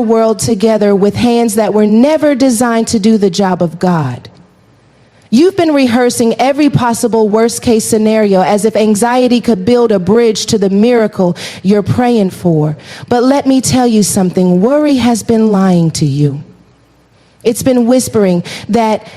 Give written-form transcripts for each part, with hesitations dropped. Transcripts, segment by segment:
entire world together with hands that were never designed to do the job of God. You've been rehearsing every possible worst-case scenario as if anxiety could build a bridge to the miracle you're praying for. But let me tell you something, worry has been lying to you. It's been whispering that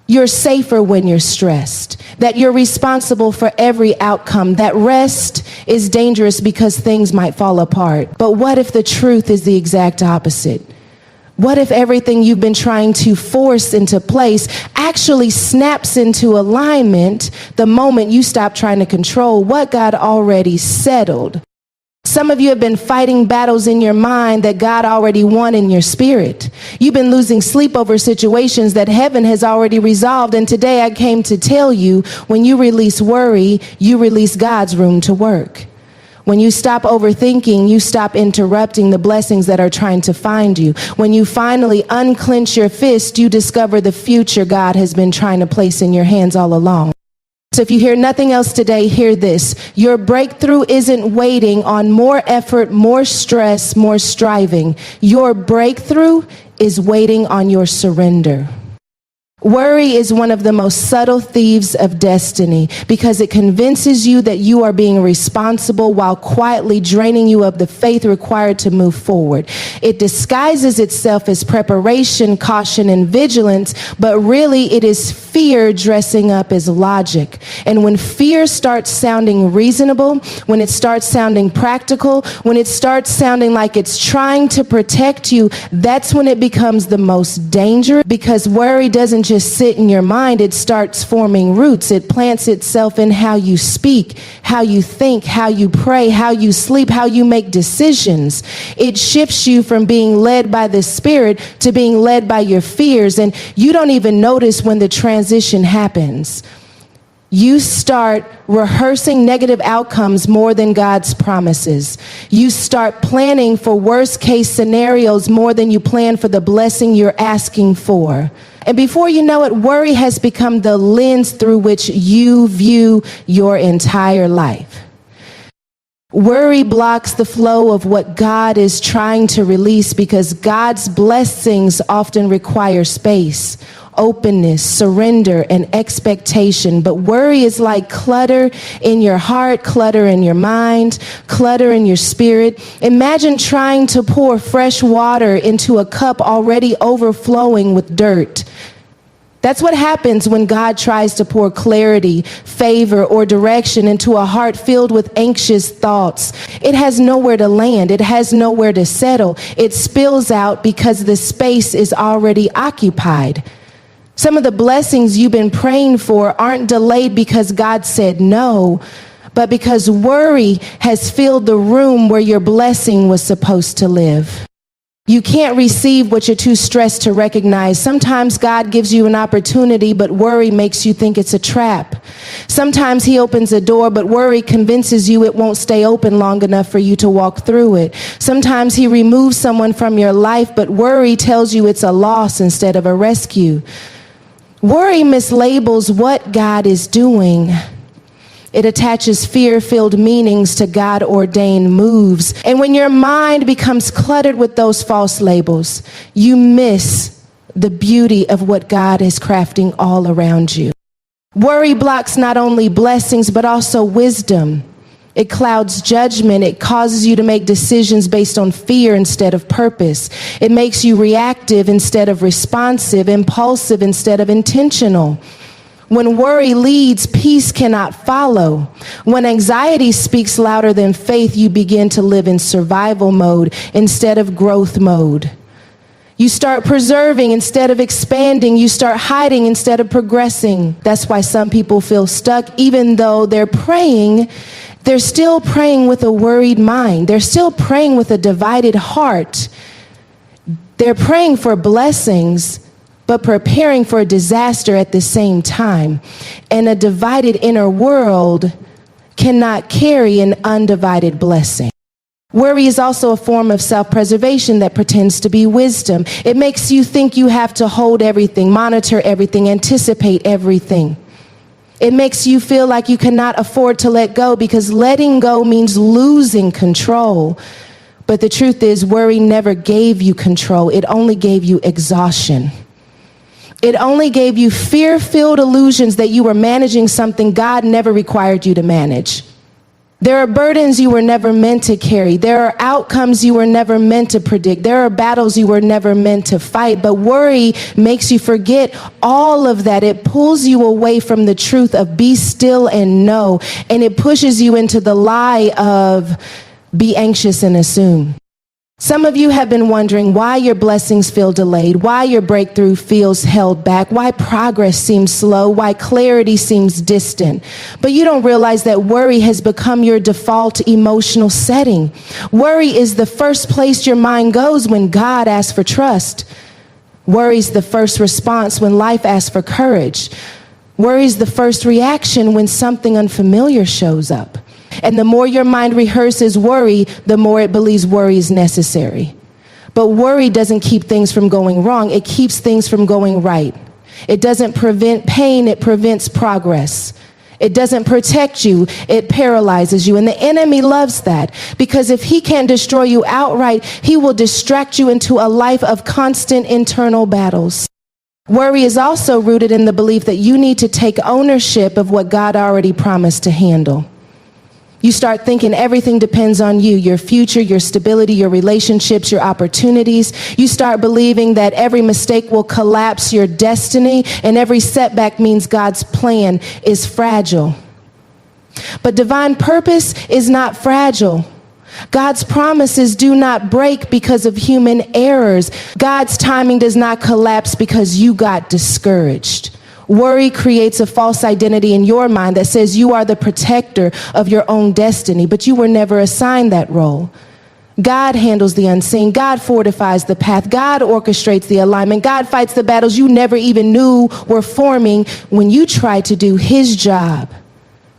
you're safer when you're stressed, that you're responsible for every outcome, that rest is dangerous because things might fall apart. But what if the truth is the exact opposite? What if everything you've been trying to force into place actually snaps into alignment the moment you stop trying to control what God already settled? Some of you have been fighting battles in your mind that God already won in your spirit. You've been losing sleep over situations that heaven has already resolved. And today I came to tell you, when you release worry, you release God's room to work. When you stop overthinking, you stop interrupting the blessings that are trying to find you. When you finally unclench your fist, you discover the future God has been trying to place in your hands all along. So if you hear nothing else today, hear this. Your breakthrough isn't waiting on more effort, more stress, more striving. Your breakthrough is waiting on your surrender. Worry is one of the most subtle thieves of destiny because it convinces you that you are being responsible while quietly draining you of the faith required to move forward. It disguises itself as preparation, caution, and vigilance, but really it is fear dressing up as logic. And when fear starts sounding reasonable, when it starts sounding practical, when it starts sounding like it's trying to protect you, that's when it becomes the most dangerous, because worry doesn't just sit in your mind, it starts forming roots. It plants itself in how you speak, how you think, how you pray, how you sleep, how you make decisions. It shifts you from being led by the Spirit to being led by your fears, and you don't even notice when the transition happens. You start rehearsing negative outcomes more than God's promises. You start planning for worst case scenarios more than you plan for the blessing you're asking for. And before you know it, worry has become the lens through which you view your entire life. Worry blocks the flow of what God is trying to release because God's blessings often require space, openness, surrender, and expectation. But worry is like clutter in your heart, clutter in your mind, clutter in your spirit. Imagine trying to pour fresh water into a cup already overflowing with dirt. That's what happens when God tries to pour clarity, favor, or direction into a heart filled with anxious thoughts. It has nowhere to land. It has nowhere to settle. It spills out because the space is already occupied. Some of the blessings you've been praying for aren't delayed because God said no, but because worry has filled the room where your blessing was supposed to live. You can't receive what you're too stressed to recognize. Sometimes God gives you an opportunity, but worry makes you think it's a trap. Sometimes he opens a door, but worry convinces you it won't stay open long enough for you to walk through it. Sometimes he removes someone from your life, but worry tells you it's a loss instead of a rescue. Worry mislabels what God is doing. It attaches fear-filled meanings to God-ordained moves. And when your mind becomes cluttered with those false labels, you miss the beauty of what God is crafting all around you. Worry blocks not only blessings, but also wisdom. It clouds judgment. It causes you to make decisions based on fear instead of purpose. It makes you reactive instead of responsive, impulsive instead of intentional. When worry leads, peace cannot follow. When anxiety speaks louder than faith, you begin to live in survival mode instead of growth mode. You start preserving instead of expanding. You start hiding instead of progressing. That's why some people feel stuck. Even though they're praying, they're still praying with a worried mind. They're still praying with a divided heart. They're praying for blessings, but preparing for a disaster at the same time. And a divided inner world cannot carry an undivided blessing. Worry is also a form of self-preservation that pretends to be wisdom. It makes you think you have to hold everything, monitor everything, anticipate everything. It makes you feel like you cannot afford to let go because letting go means losing control. But the truth is, worry never gave you control. It only gave you exhaustion. It only gave you fear-filled illusions that you were managing something God never required you to manage. There are burdens you were never meant to carry. There are outcomes you were never meant to predict. There are battles you were never meant to fight. But worry makes you forget all of that. It pulls you away from the truth of be still and know. And it pushes you into the lie of be anxious and assume. Some of you have been wondering why your blessings feel delayed, why your breakthrough feels held back, why progress seems slow, why clarity seems distant. But you don't realize that worry has become your default emotional setting. Worry is the first place your mind goes when God asks for trust. Worry is the first response when life asks for courage. Worry is the first reaction when something unfamiliar shows up. And the more your mind rehearses worry, the more it believes worry is necessary. But worry doesn't keep things from going wrong. It keeps things from going right. It doesn't prevent pain. It prevents progress. It doesn't protect you. It paralyzes you. And the enemy loves that, because if he can't destroy you outright, he will distract you into a life of constant internal battles. Worry is also rooted in the belief that you need to take ownership of what God already promised to handle. You start thinking everything depends on you, your future, your stability, your relationships, your opportunities. You start believing that every mistake will collapse your destiny, and every setback means God's plan is fragile. But divine purpose is not fragile. God's promises do not break because of human errors. God's timing does not collapse because you got discouraged. Worry creates a false identity in your mind that says you are the protector of your own destiny, but you were never assigned that role. God handles the unseen. God fortifies the path. God orchestrates the alignment. God fights the battles you never even knew were forming. When you try to do his job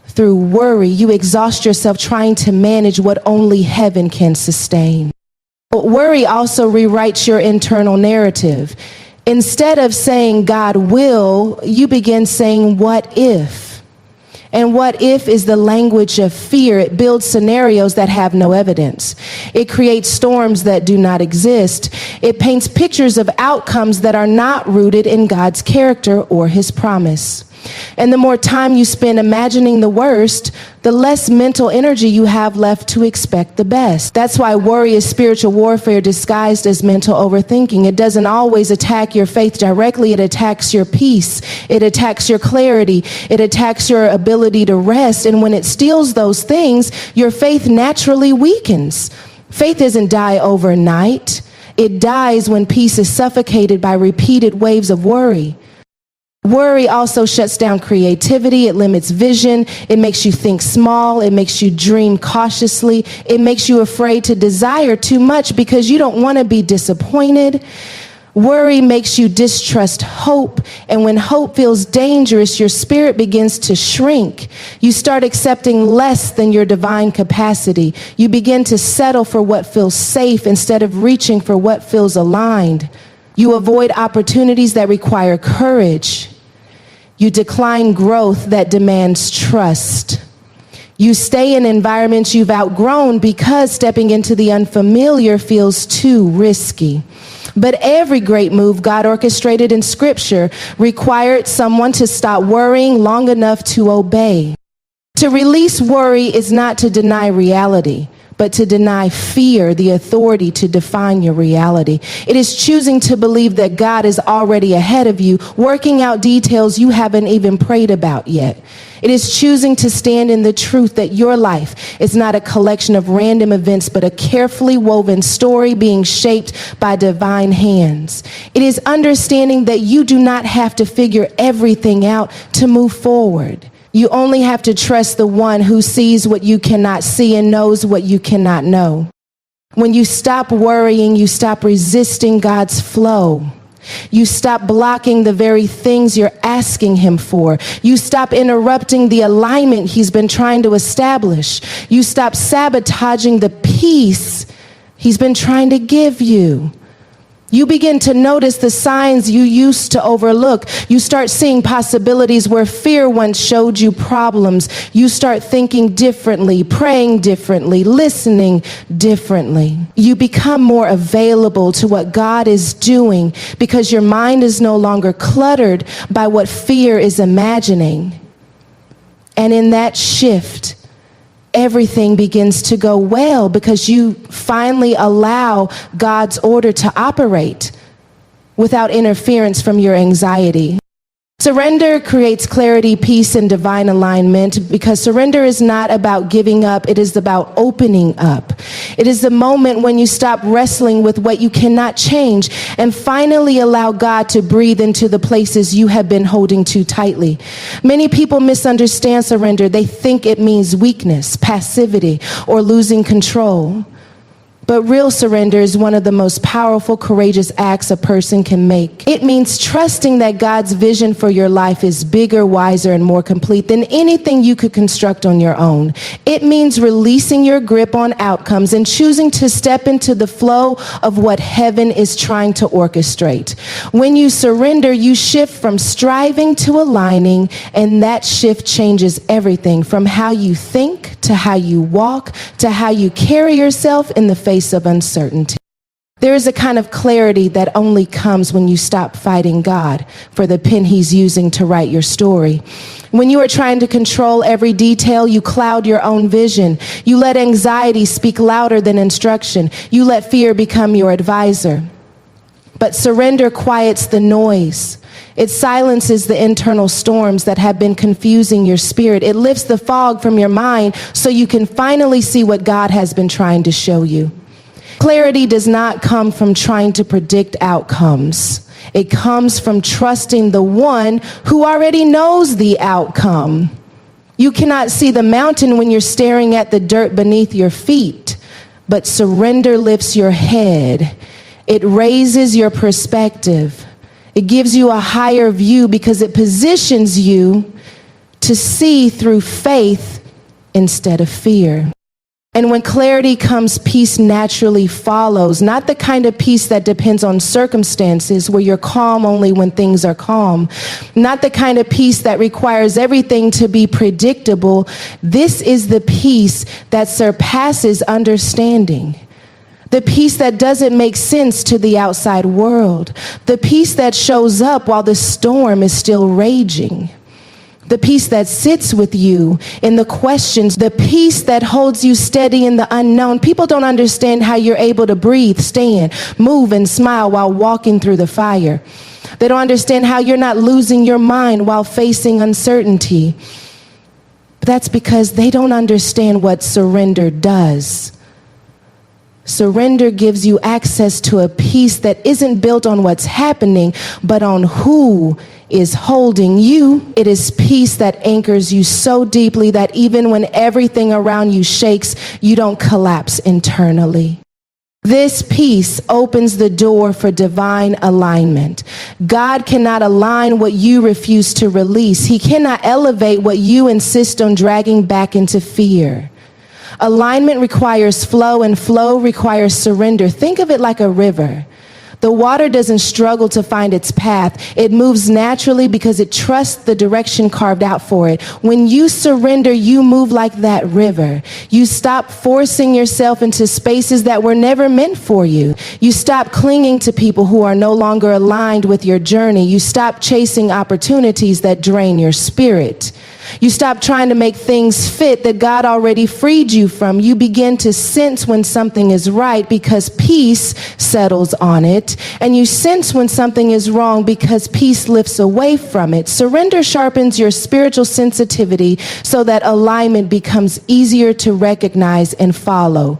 through worry, you exhaust yourself trying to manage what only heaven can sustain. But worry also rewrites your internal narrative. Instead of saying God will, you begin saying what if? And what if is the language of fear. It builds scenarios that have no evidence. It creates storms that do not exist. It paints pictures of outcomes that are not rooted in God's character or his promise. And the more time you spend imagining the worst, the less mental energy you have left to expect the best. That's why worry is spiritual warfare disguised as mental overthinking. It doesn't always attack your faith directly. It attacks your peace. It attacks your clarity. It attacks your ability to rest. And when it steals those things, your faith naturally weakens. Faith doesn't die overnight. It dies when peace is suffocated by repeated waves of worry. Worry also shuts down creativity. It limits vision. It makes you think small. It makes you dream cautiously. It makes you afraid to desire too much because you don't want to be disappointed. Worry makes you distrust hope. And when hope feels dangerous, your spirit begins to shrink. You start accepting less than your divine capacity. You begin to settle for what feels safe instead of reaching for what feels aligned. You avoid opportunities that require courage. You decline growth that demands trust. You stay in environments you've outgrown because stepping into the unfamiliar feels too risky. But every great move God orchestrated in Scripture required someone to stop worrying long enough to obey. To release worry is not to deny reality, but to deny fear the authority to define your reality. It is choosing to believe that God is already ahead of you, working out details you haven't even prayed about yet. It is choosing to stand in the truth that your life is not a collection of random events, but a carefully woven story being shaped by divine hands. It is understanding that you do not have to figure everything out to move forward. You only have to trust the one who sees what you cannot see and knows what you cannot know. When you stop worrying, you stop resisting God's flow. You stop blocking the very things you're asking him for. You stop interrupting the alignment he's been trying to establish. You stop sabotaging the peace he's been trying to give you. You begin to notice the signs you used to overlook. You start seeing possibilities where fear once showed you problems. You start thinking differently, praying differently, listening differently. You become more available to what God is doing because your mind is no longer cluttered by what fear is imagining. And in that shift, everything begins to go well because you finally allow God's order to operate without interference from your anxiety. Surrender creates clarity, peace, and divine alignment because surrender is not about giving up. It is about opening up. It is the moment when you stop wrestling with what you cannot change and finally allow God to breathe into the places you have been holding too tightly. Many people misunderstand surrender. They think it means weakness, passivity, or losing control. But real surrender is one of the most powerful, courageous acts a person can make. It means trusting that God's vision for your life is bigger, wiser, and more complete than anything you could construct on your own. It means releasing your grip on outcomes and choosing to step into the flow of what heaven is trying to orchestrate. When you surrender, you shift from striving to aligning, and that shift changes everything from how you think to how you walk to how you carry yourself in the face of uncertainty. There is a kind of clarity that only comes when you stop fighting God for the pen he's using to write your story. When you are trying to control every detail, you cloud your own vision. You let anxiety speak louder than instruction. You let fear become your advisor. But surrender quiets the noise. It silences the internal storms that have been confusing your spirit. It lifts the fog from your mind so you can finally see what God has been trying to show you. Clarity does not come from trying to predict outcomes. It comes from trusting the one who already knows the outcome. You cannot see the mountain when you're staring at the dirt beneath your feet, but surrender lifts your head. It raises your perspective. It gives you a higher view because it positions you to see through faith instead of fear. And when clarity comes, peace naturally follows. Not the kind of peace that depends on circumstances where you're calm only when things are calm. Not the kind of peace that requires everything to be predictable. This is the peace that surpasses understanding. The peace that doesn't make sense to the outside world. The peace that shows up while the storm is still raging. The peace that sits with you in the questions, the peace that holds you steady in the unknown. People don't understand how you're able to breathe, stand, move, and smile while walking through the fire. They don't understand how you're not losing your mind while facing uncertainty. But that's because they don't understand what surrender does. Surrender gives you access to a peace that isn't built on what's happening, but on who is holding you. It is peace that anchors you so deeply that even when everything around you shakes, you don't collapse internally. This peace opens the door for divine alignment. God cannot align what you refuse to release. He cannot elevate what you insist on dragging back into fear. Alignment requires flow, and flow requires surrender. Think of it like a river. The water doesn't struggle to find its path. It moves naturally because it trusts the direction carved out for it. When you surrender, you move like that river. You stop forcing yourself into spaces that were never meant for you. You stop clinging to people who are no longer aligned with your journey. You stop chasing opportunities that drain your spirit. You stop trying to make things fit that God already freed you from. You begin to sense when something is right because peace settles on it. And you sense when something is wrong because peace lifts away from it. Surrender sharpens your spiritual sensitivity so that alignment becomes easier to recognize and follow.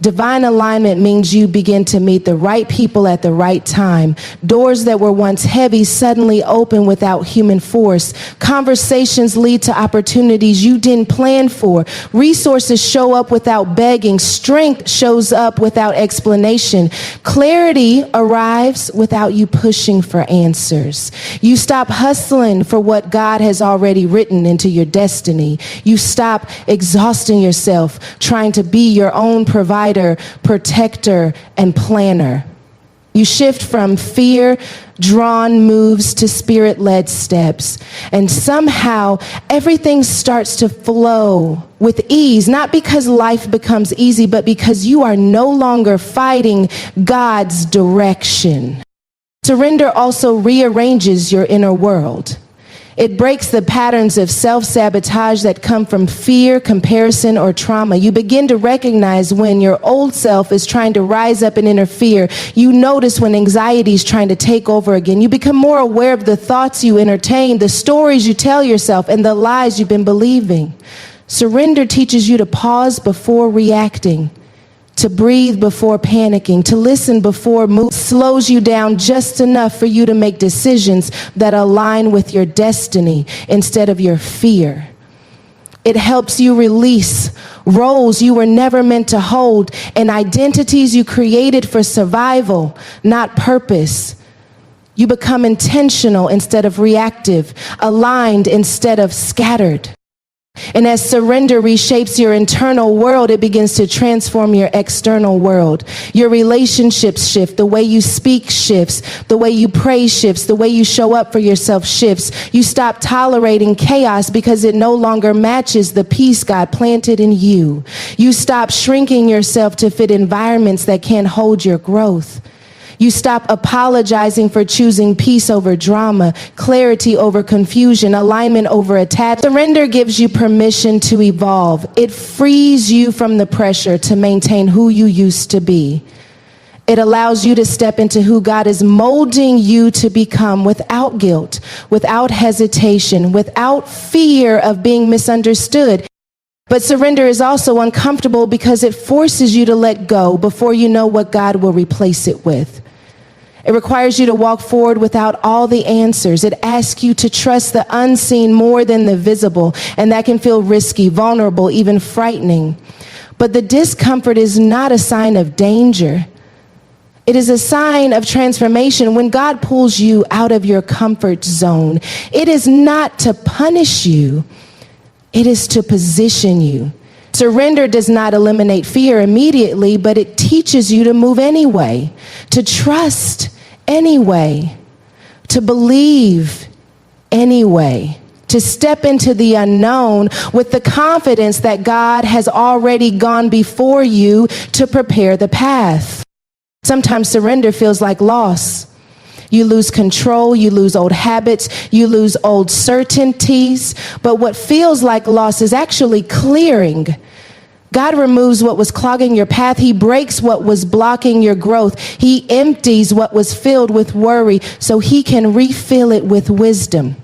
Divine alignment means you begin to meet the right people at the right time. Doors that were once heavy suddenly open without human force. Conversations lead to opportunities you didn't plan for. Resources show up without begging. Strength shows up without explanation. Clarity arrives without you pushing for answers. You stop hustling for what God has already written into your destiny. You stop exhausting yourself trying to be your own provider, protector, and planner. You shift from fear-drawn moves to spirit-led steps. And somehow everything starts to flow with ease, not because life becomes easy, but because you are no longer fighting God's direction. Surrender also rearranges your inner world. It breaks the patterns of self-sabotage that come from fear, comparison, or trauma. You begin to recognize when your old self is trying to rise up and interfere. You notice when anxiety is trying to take over again. You become more aware of the thoughts you entertain, the stories you tell yourself, and the lies you've been believing. Surrender teaches you to pause before reacting, to breathe before panicking, to listen before moving. Slows you down just enough for you to make decisions that align with your destiny instead of your fear. It helps you release roles you were never meant to hold and identities you created for survival, not purpose. You become intentional instead of reactive, aligned instead of scattered. And as surrender reshapes your internal world, it begins to transform your external world. Your relationships shift, the way you speak shifts, the way you pray shifts, the way you show up for yourself shifts. You stop tolerating chaos because it no longer matches the peace God planted in you. You stop shrinking yourself to fit environments that can't hold your growth. You stop apologizing for choosing peace over drama, clarity over confusion, alignment over attack. Surrender gives you permission to evolve. It frees you from the pressure to maintain who you used to be. It allows you to step into who God is molding you to become without guilt, without hesitation, without fear of being misunderstood. But surrender is also uncomfortable because it forces you to let go before you know what God will replace it with. It requires you to walk forward without all the answers. It asks you to trust the unseen more than the visible, and that can feel risky, vulnerable, even frightening. But the discomfort is not a sign of danger. It is a sign of transformation. When God pulls you out of your comfort zone, it is not to punish you. It is to position you. Surrender does not eliminate fear immediately, but it teaches you to move anyway, to trust anyway, to believe anyway, to step into the unknown with the confidence that God has already gone before you to prepare the path. Sometimes surrender feels like loss. You lose control, you lose old habits, you lose old certainties. But what feels like loss is actually clearing. God removes what was clogging your path. He breaks what was blocking your growth. He empties what was filled with worry so he can refill it with wisdom.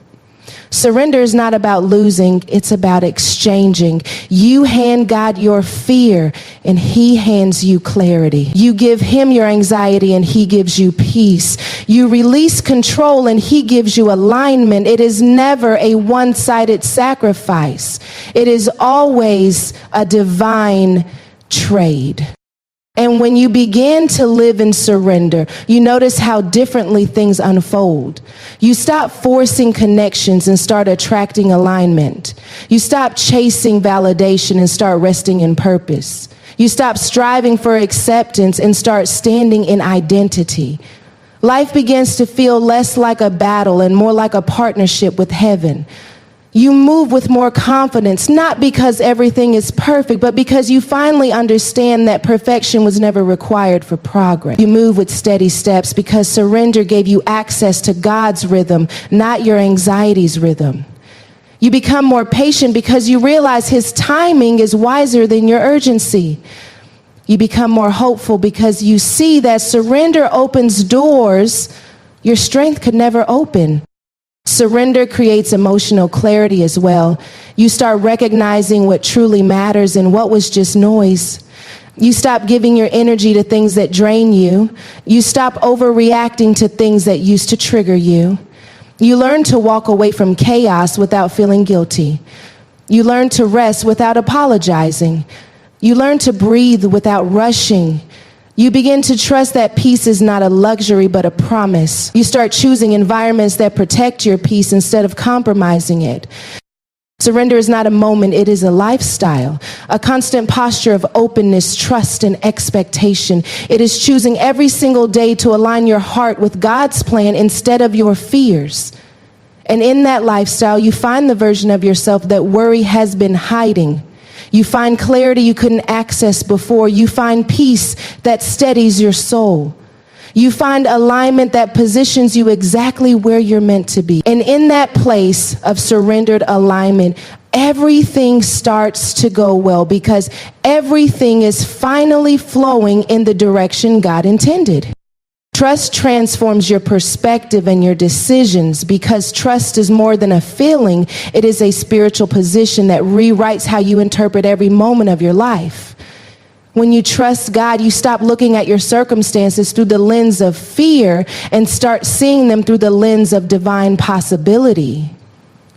Surrender is not about losing, it's about exchanging. You hand God your fear and he hands you clarity. You give him your anxiety and he gives you peace. You release control and he gives you alignment. It is never a one-sided sacrifice. It is always a divine trade. And when you begin to live in surrender, you notice how differently things unfold. You stop forcing connections and start attracting alignment. You stop chasing validation and start resting in purpose. You stop striving for acceptance and start standing in identity. Life begins to feel less like a battle and more like a partnership with heaven. You move with more confidence, not because everything is perfect, but because you finally understand that perfection was never required for progress. You move with steady steps because surrender gave you access to God's rhythm, not your anxiety's rhythm. You become more patient because you realize his timing is wiser than your urgency. You become more hopeful because you see that surrender opens doors your strength could never open. Surrender creates emotional clarity as well. You start recognizing what truly matters and what was just noise. You stop giving your energy to things that drain you. You stop overreacting to things that used to trigger you. You learn to walk away from chaos without feeling guilty. You learn to rest without apologizing. You learn to breathe without rushing. You begin to trust that peace is not a luxury, but a promise. You start choosing environments that protect your peace instead of compromising it. Surrender is not a moment, it is a lifestyle, a constant posture of openness, trust, and expectation. It is choosing every single day to align your heart with God's plan instead of your fears. And in that lifestyle, you find the version of yourself that worry has been hiding. You find clarity you couldn't access before. You find peace that steadies your soul. You find alignment that positions you exactly where you're meant to be. And in that place of surrendered alignment, everything starts to go well because everything is finally flowing in the direction God intended. Trust transforms your perspective and your decisions because trust is more than a feeling. It is a spiritual position that rewrites how you interpret every moment of your life. When you trust God, you stop looking at your circumstances through the lens of fear and start seeing them through the lens of divine possibility.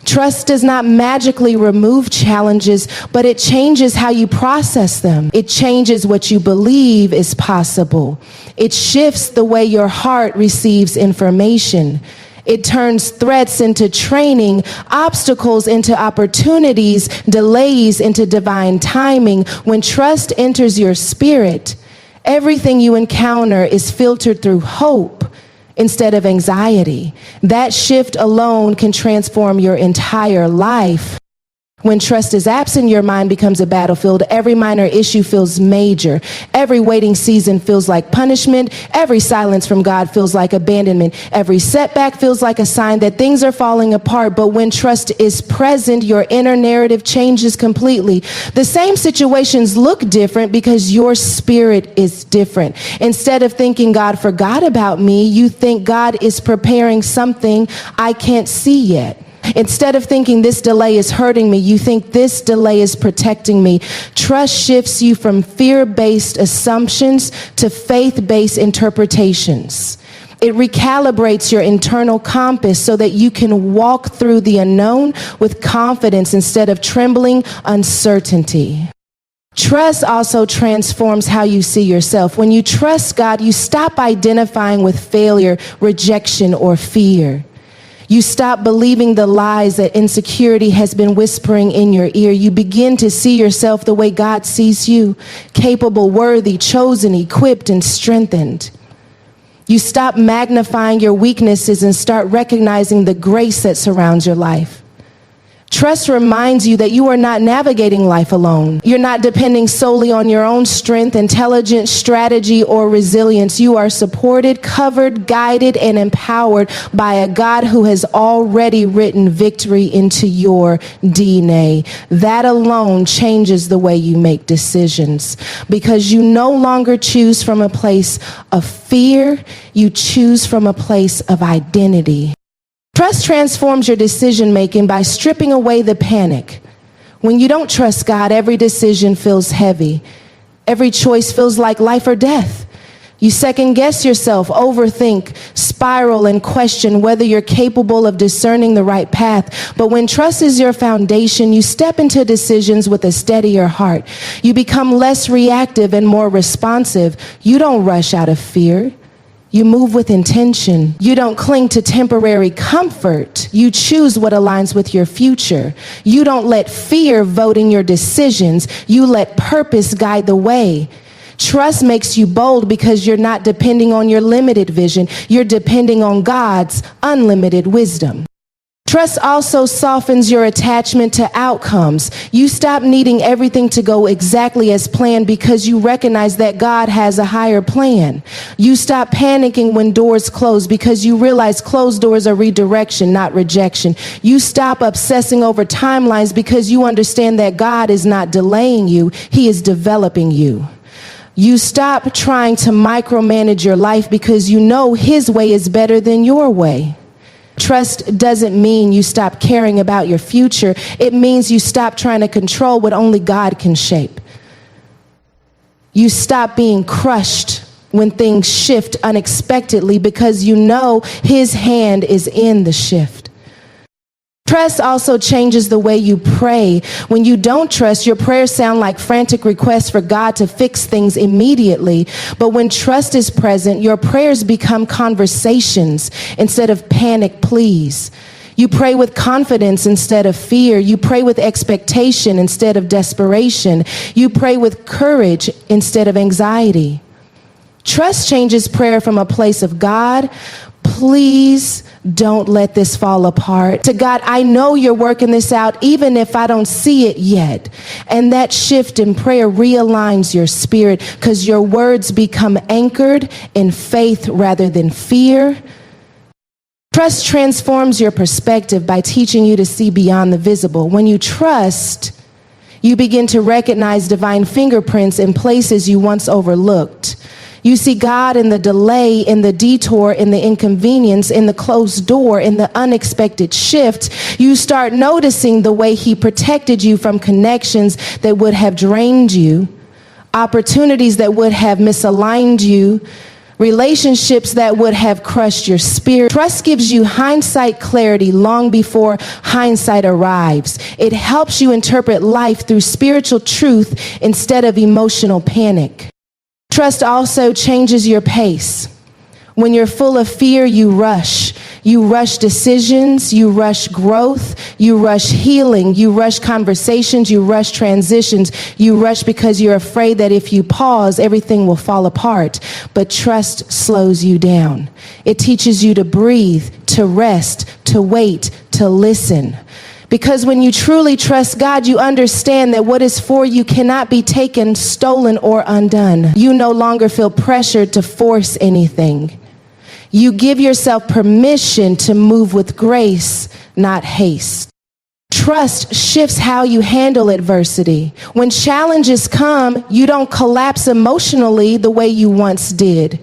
Trust does not magically remove challenges, but it changes how you process them. It changes what you believe is possible. It shifts the way your heart receives information. It turns threats into training, obstacles into opportunities, delays into divine timing. When trust enters your spirit, everything you encounter is filtered through hope instead of anxiety. That shift alone can transform your entire life. When trust is absent, your mind becomes a battlefield. Every minor issue feels major. Every waiting season feels like punishment. Every silence from God feels like abandonment. Every setback feels like a sign that things are falling apart. But when trust is present, your inner narrative changes completely. The same situations look different because your spirit is different. Instead of thinking God forgot about me, you think God is preparing something I can't see yet. Instead of thinking this delay is hurting me, you think this delay is protecting me. Trust shifts you from fear-based assumptions to faith-based interpretations. It recalibrates your internal compass so that you can walk through the unknown with confidence instead of trembling uncertainty. Trust also transforms how you see yourself. When you trust God, you stop identifying with failure, rejection, or fear. You stop believing the lies that insecurity has been whispering in your ear. You begin to see yourself the way God sees you, capable, worthy, chosen, equipped, and strengthened. You stop magnifying your weaknesses and start recognizing the grace that surrounds your life. Trust reminds you that you are not navigating life alone. You're not depending solely on your own strength, intelligence, strategy, or resilience. You are supported, covered, guided, and empowered by a God who has already written victory into your DNA. That alone changes the way you make decisions because you no longer choose from a place of fear. You choose from a place of identity. Trust transforms your decision-making by stripping away the panic. When you don't trust God, every decision feels heavy. Every choice feels like life or death. You second-guess yourself, overthink, spiral, and question whether you're capable of discerning the right path. But when trust is your foundation, you step into decisions with a steadier heart. You become less reactive and more responsive. You don't rush out of fear. You move with intention. You don't cling to temporary comfort. You choose what aligns with your future. You don't let fear vote in your decisions. You let purpose guide the way. Trust makes you bold because you're not depending on your limited vision. You're depending on God's unlimited wisdom. Trust also softens your attachment to outcomes. You stop needing everything to go exactly as planned because you recognize that God has a higher plan. You stop panicking when doors close because you realize closed doors are redirection, not rejection. You stop obsessing over timelines because you understand that God is not delaying you, He is developing you. You stop trying to micromanage your life because you know His way is better than your way. Trust doesn't mean you stop caring about your future. It means you stop trying to control what only God can shape. You stop being crushed when things shift unexpectedly because you know His hand is in the shift. Trust also changes the way you pray. When you don't trust, your prayers sound like frantic requests for God to fix things immediately. But when trust is present, your prayers become conversations instead of panic pleas. You pray with confidence instead of fear. You pray with expectation instead of desperation. You pray with courage instead of anxiety. Trust changes prayer from a place of God, please don't let this fall apart, to God, I know you're working this out even if I don't see it yet. And that shift in prayer realigns your spirit because your words become anchored in faith rather than fear. Trust transforms your perspective by teaching you to see beyond the visible. When you trust, you begin to recognize divine fingerprints in places you once overlooked. You see God in the delay, in the detour, in the inconvenience, in the closed door, in the unexpected shift. You start noticing the way he protected you from connections that would have drained you, opportunities that would have misaligned you, relationships that would have crushed your spirit. Trust gives you hindsight clarity long before hindsight arrives. It helps you interpret life through spiritual truth instead of emotional panic. Trust also changes your pace. When you're full of fear, you rush. You rush decisions, you rush growth, you rush healing, you rush conversations, you rush transitions, you rush because you're afraid that if you pause, everything will fall apart. But trust slows you down. It teaches you to breathe, to rest, to wait, to listen. Because when you truly trust God, you understand that what is for you cannot be taken, stolen, or undone. You no longer feel pressured to force anything. You give yourself permission to move with grace, not haste. Trust shifts how you handle adversity. When challenges come, you don't collapse emotionally the way you once did.